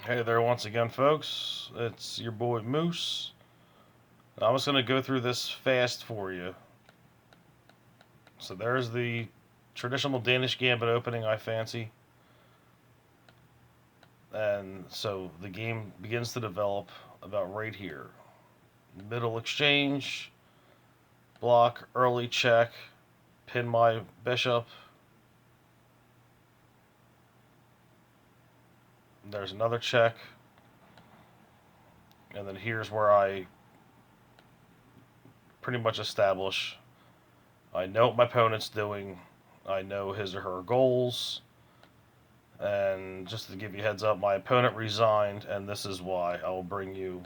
Hey there once again, folks. It's your boy Moose. I'm just going to go through this fast for you. So there's the traditional Danish Gambit opening I fancy. And so the game begins to develop about right here. Middle exchange, block, early check, pin my bishop. There's another check. And then here's where I pretty much establish. I know what my opponent's doing. I know his or her goals. And just to give you a heads up, my opponent resigned, and this is why. I will bring you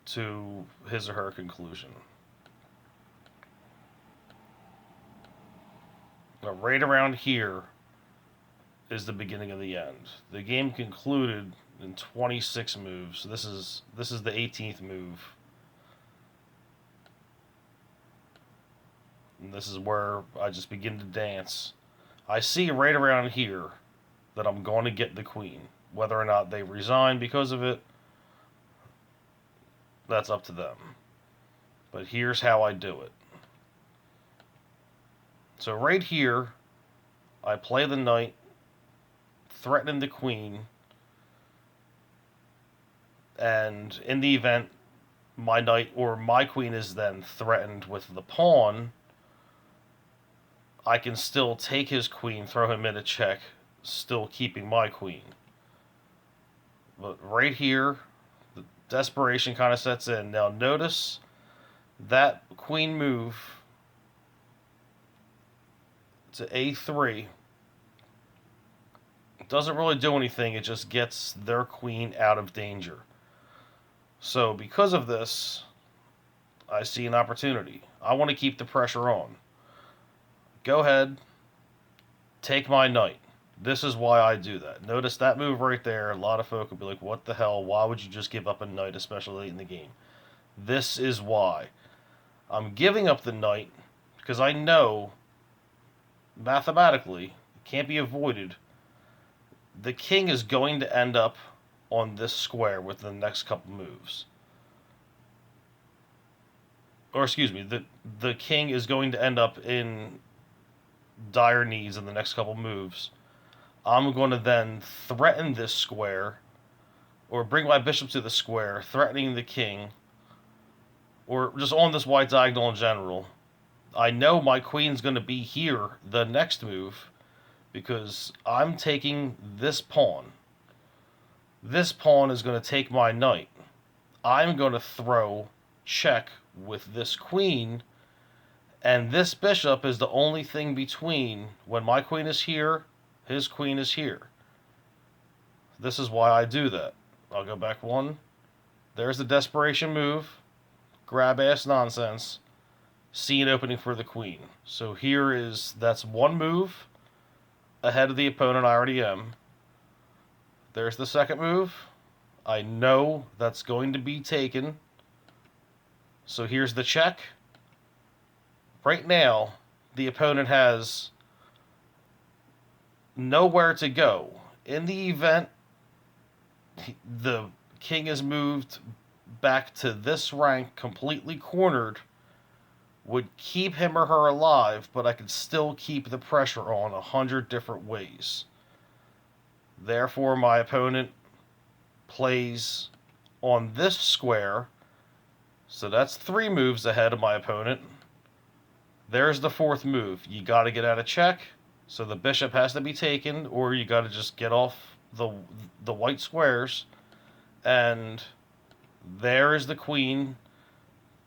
to his or her conclusion. Now, right around here is the beginning of the end. The game concluded in 26 moves. This is the 18th move. And this is where I just begin to dance. I see right around here that I'm going to get the queen. Whether or not they resign because of it, that's up to them. But here's how I do it. So right here, I play the knight, threatening the queen, and in the event my knight or my queen is then threatened with the pawn, I can still take his queen, throw him in a check, still keeping my queen. But right here, the desperation kind of sets in. Now notice that queen move to a3 doesn't really do anything. It just gets their queen out of danger. So because of this, I see an opportunity. I want to keep the pressure on. Go ahead, take my knight. This is why I do that. Notice that move right there. A lot of folk will be like, what the hell? Why would you just give up a knight, especially late in the game? This is why. I'm giving up the knight because I know, mathematically, it can't be avoided. The king is going to end up on this square within the next couple moves. Or excuse me, the king is going to end up in dire needs in the next couple moves. I'm going to then threaten this square, or bring my bishop to the square, threatening the king, or just on this white diagonal in general. I know my queen's going to be here the next move because I'm taking this pawn. This pawn is going to take my knight. I'm going to throw check with this queen, and this bishop is the only thing between when my queen is here, his queen is here. This is why I do that. I'll go back one. There's the desperation move. Grab ass nonsense. See an opening for the queen. So that's one move ahead of the opponent I already am. There's the second move. I know that's going to be taken. So here's the check. Right now, the opponent has nowhere to go. In the event the king is moved back to this rank, completely cornered, would keep him or her alive, but I could still keep the pressure on 100 different ways. Therefore, my opponent plays on this square, so that's 3 moves ahead of my opponent. There's the 4th move. You got to get out of check, so the bishop has to be taken, or you got to just get off the white squares, and there is the queen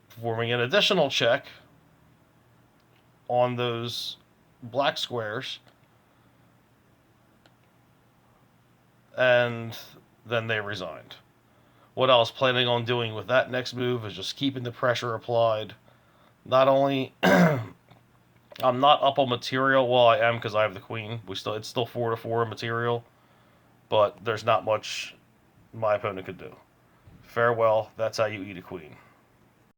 forming an additional check on those black squares, and then they resigned. What I was planning on doing with that next move is just keeping the pressure applied. Not only I'm not up on material, well I am because I have the queen. It's still 4-4 material, but there's not much my opponent could do. Farewell. That's how you eat a queen.